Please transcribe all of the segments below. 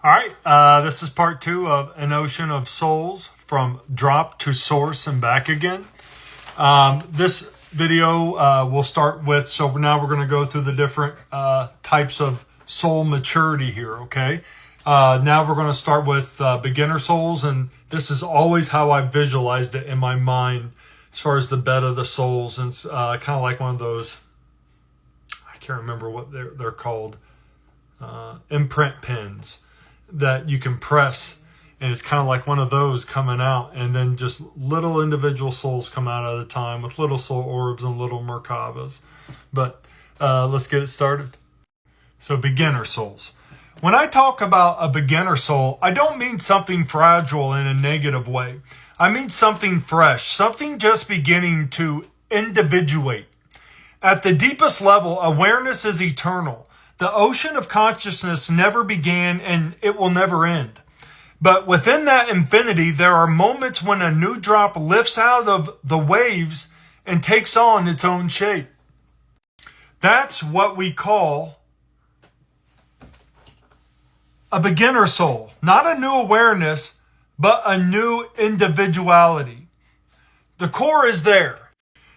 All right, this is part 2 of An Ocean of Souls, from drop to source and back again. This video we'll start with, so now we're going to go through the different types of soul maturity here, okay? Now we're going to start with beginner souls, and this is always how I visualized it in my mind as far as the bed of the souls. And it's kind of like one of those, I can't remember what they're called, imprint pins that you can press, and it's kind of like one of those coming out, and then just little individual souls come out at a time with little soul orbs and little Merkabas. But let's get it started. So beginner souls. When I talk about a beginner soul, I don't mean something fragile in a negative way. I mean something fresh, something just beginning to individuate. At the deepest level, awareness is eternal. The ocean of consciousness never began, and it will never end. But within that infinity, there are moments when a new drop lifts out of the waves and takes on its own shape. That's what we call a beginner soul. Not a new awareness, but a new individuality. The core is there,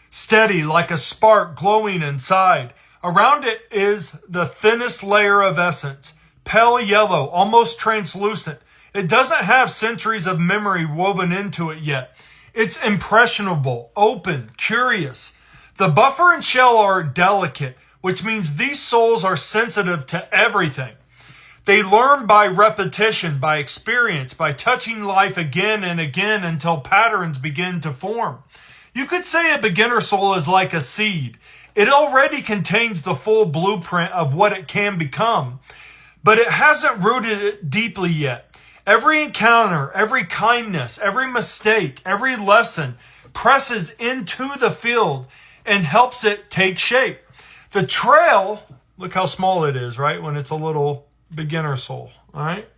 steady like a spark glowing inside. Around it is the thinnest layer of essence, pale yellow, almost translucent. It doesn't have centuries of memory woven into it yet. It's impressionable, open, curious. The buffer and shell are delicate, which means these souls are sensitive to everything. They learn by repetition, by experience, by touching life again and again until patterns begin to form. You could say a beginner soul is like a seed. It already contains the full blueprint of what it can become, but it hasn't rooted it deeply yet. Every encounter, every kindness, every mistake, every lesson presses into the field and helps it take shape. The trail, look how small it is, right? When it's a little beginner soul, all right?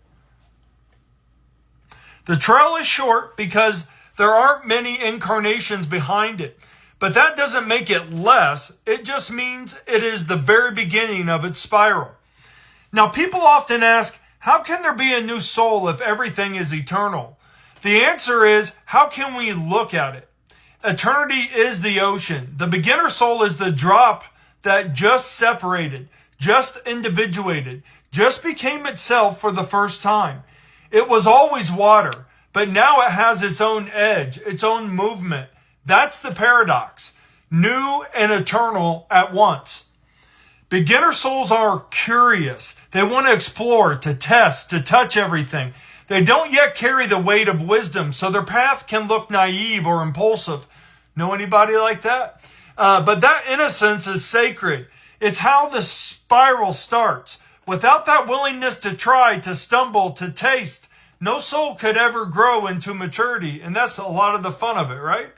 The trail is short because there aren't many incarnations behind it. But that doesn't make it less. It just means it is the very beginning of its spiral. Now, people often ask, how can there be a new soul if everything is eternal? The answer is, how can we look at it? Eternity is the ocean. The beginner soul is the drop that just separated, just individuated, just became itself for the first time. It was always water, but now it has its own edge, its own movement. That's the paradox. New and eternal at once. Beginner souls are curious. They want to explore, to test, to touch everything. They don't yet carry the weight of wisdom, so their path can look naive or impulsive. Know anybody like that? But that innocence is sacred. It's how the spiral starts. Without that willingness to try, to stumble, to taste, no soul could ever grow into maturity. And that's a lot of the fun of it, right?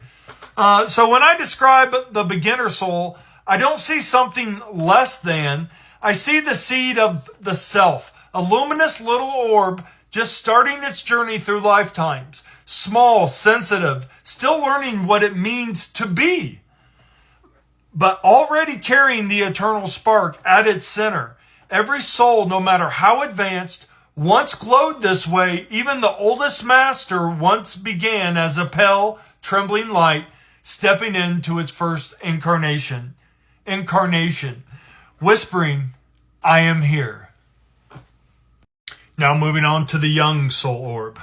So when I describe the beginner soul, I don't see something less than. I see the seed of the self, a luminous little orb just starting its journey through lifetimes. Small, sensitive, still learning what it means to be, but already carrying the eternal spark at its center. Every soul, no matter how advanced, once glowed this way. Even the oldest master once began as a pale, trembling light, stepping into its first incarnation, whispering, I am here. Now moving on to the young soul orb.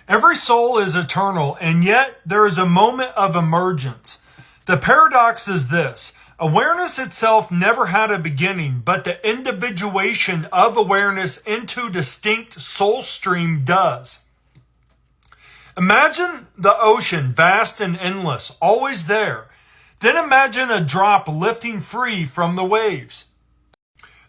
Every soul is eternal, and yet there is a moment of emergence. The paradox is this. Awareness itself never had a beginning, but the individuation of awareness into distinct soul stream does. Imagine the ocean, vast and endless, always there. Then imagine a drop lifting free from the waves.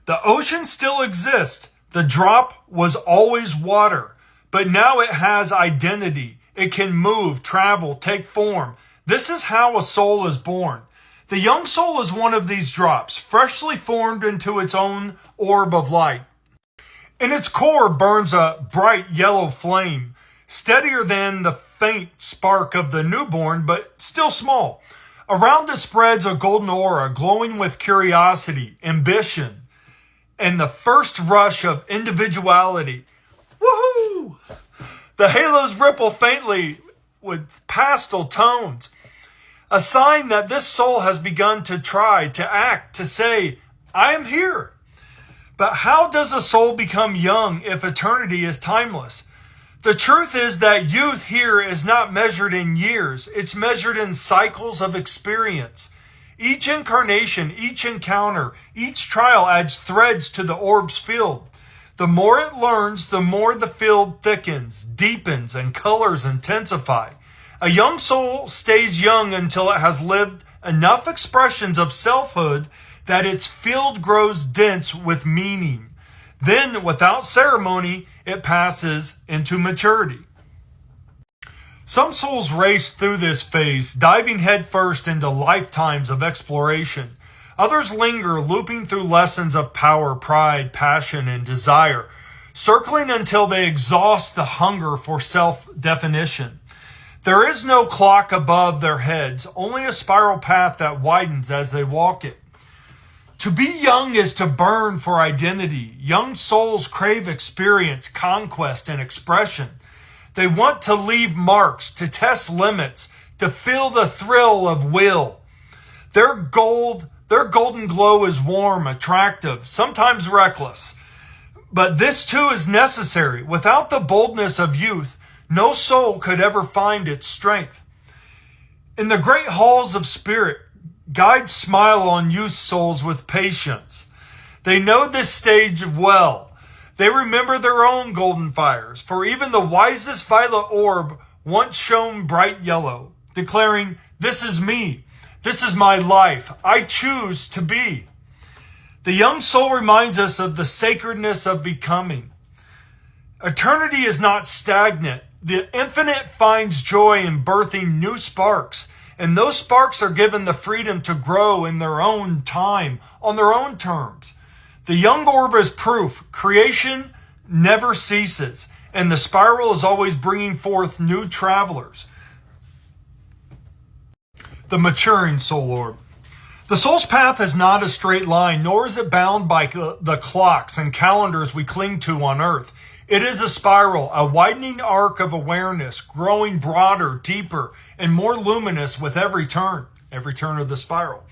The ocean still exists. The drop was always water, but now it has identity. It can move, travel, take form. This is how a soul is born. The young soul is one of these drops, freshly formed into its own orb of light. In its core burns a bright yellow flame, steadier than the faint spark of the newborn, but still small. Around it spreads a golden aura, glowing with curiosity, ambition, and the first rush of individuality. The halos ripple faintly with pastel tones, a sign that this soul has begun to try, to act, to say, I am here. But how does a soul become young if eternity is timeless? The truth is that youth here is not measured in years. It's measured in cycles of experience. Each incarnation, each encounter, each trial adds threads to the orb's field. The more it learns, the more the field thickens, deepens, and colors intensify. A young soul stays young until it has lived enough expressions of selfhood that its field grows dense with meaning. Then, without ceremony, it passes into maturity. Some souls race through this phase, diving headfirst into lifetimes of exploration. Others linger, looping through lessons of power, pride, passion, and desire, circling until they exhaust the hunger for self-definition. There is no clock above their heads, only a spiral path that widens as they walk it. To be young is to burn for identity. Young souls crave experience, conquest, and expression. They want to leave marks, to test limits, to feel the thrill of will. Their golden glow is warm, attractive, sometimes reckless. But this too is necessary. Without the boldness of youth, no soul could ever find its strength. In the great halls of spirit, guides smile on youth souls with patience. They know this stage well. They remember their own golden fires, for even the wisest violet orb once shone bright yellow, declaring, "This is me. This is my life. I choose to be." The young soul reminds us of the sacredness of becoming. Eternity is not stagnant. The infinite finds joy in birthing new sparks, and those sparks are given the freedom to grow in their own time, on their own terms. The young orb is proof. Creation never ceases, and the spiral is always bringing forth new travelers. The maturing soul orb. The soul's path is not a straight line, nor is it bound by the clocks and calendars we cling to on earth. It is a spiral, a widening arc of awareness, growing broader, deeper, and more luminous with every turn of the spiral.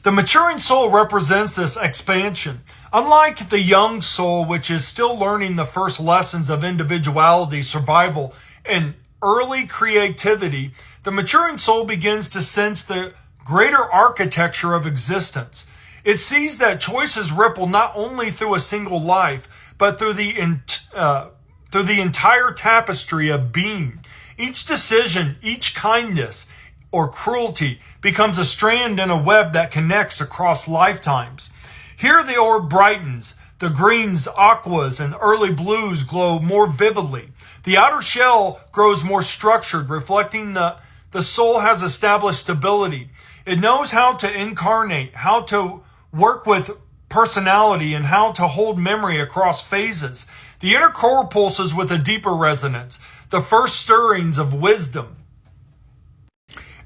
The maturing soul represents this expansion. Unlike the young soul, which is still learning the first lessons of individuality, survival, and early creativity, the maturing soul begins to sense the greater architecture of existence. It sees that choices ripple not only through a single life, but through the entire tapestry of being. Each decision, each kindness, or cruelty becomes a strand in a web that connects across lifetimes. Here the orb brightens. The greens, aquas, and early blues glow more vividly. The outer shell grows more structured, reflecting the soul has established stability. It knows how to incarnate, how to work with personality, and how to hold memory across phases. The inner core pulses with a deeper resonance, the first stirrings of wisdom.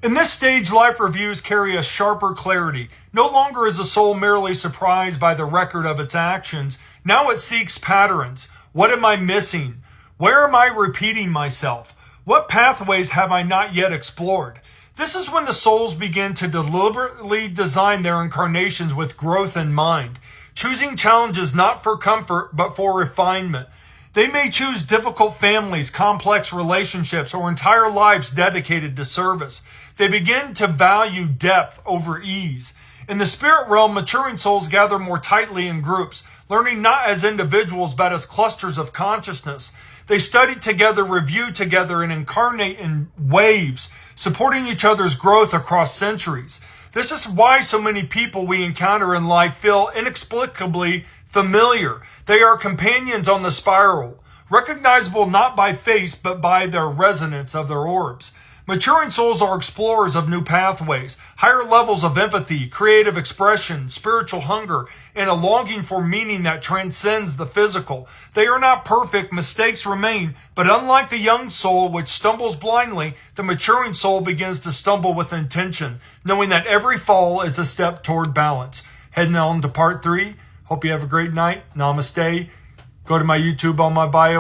In this stage, life reviews carry a sharper clarity. No longer is the soul merely surprised by the record of its actions. Now it seeks patterns. What am I missing? Where am I repeating myself? What pathways have I not yet explored? This is when the souls begin to deliberately design their incarnations with growth in mind, choosing challenges not for comfort, but for refinement. They may choose difficult families, complex relationships, or entire lives dedicated to service. They begin to value depth over ease. In the spirit realm, maturing souls gather more tightly in groups, learning not as individuals, but as clusters of consciousness. They study together, review together, and incarnate in waves, supporting each other's growth across centuries. This is why so many people we encounter in life feel inexplicably familiar. They are companions on the spiral, recognizable not by face, but by their resonance of their orbs. Maturing souls are explorers of new pathways, higher levels of empathy, creative expression, spiritual hunger, and a longing for meaning that transcends the physical. They are not perfect, mistakes remain, but unlike the young soul which stumbles blindly, the maturing soul begins to stumble with intention, knowing that every fall is a step toward balance. Heading on to part 3. Hope you have a great night. Namaste. Go to my YouTube on my bio.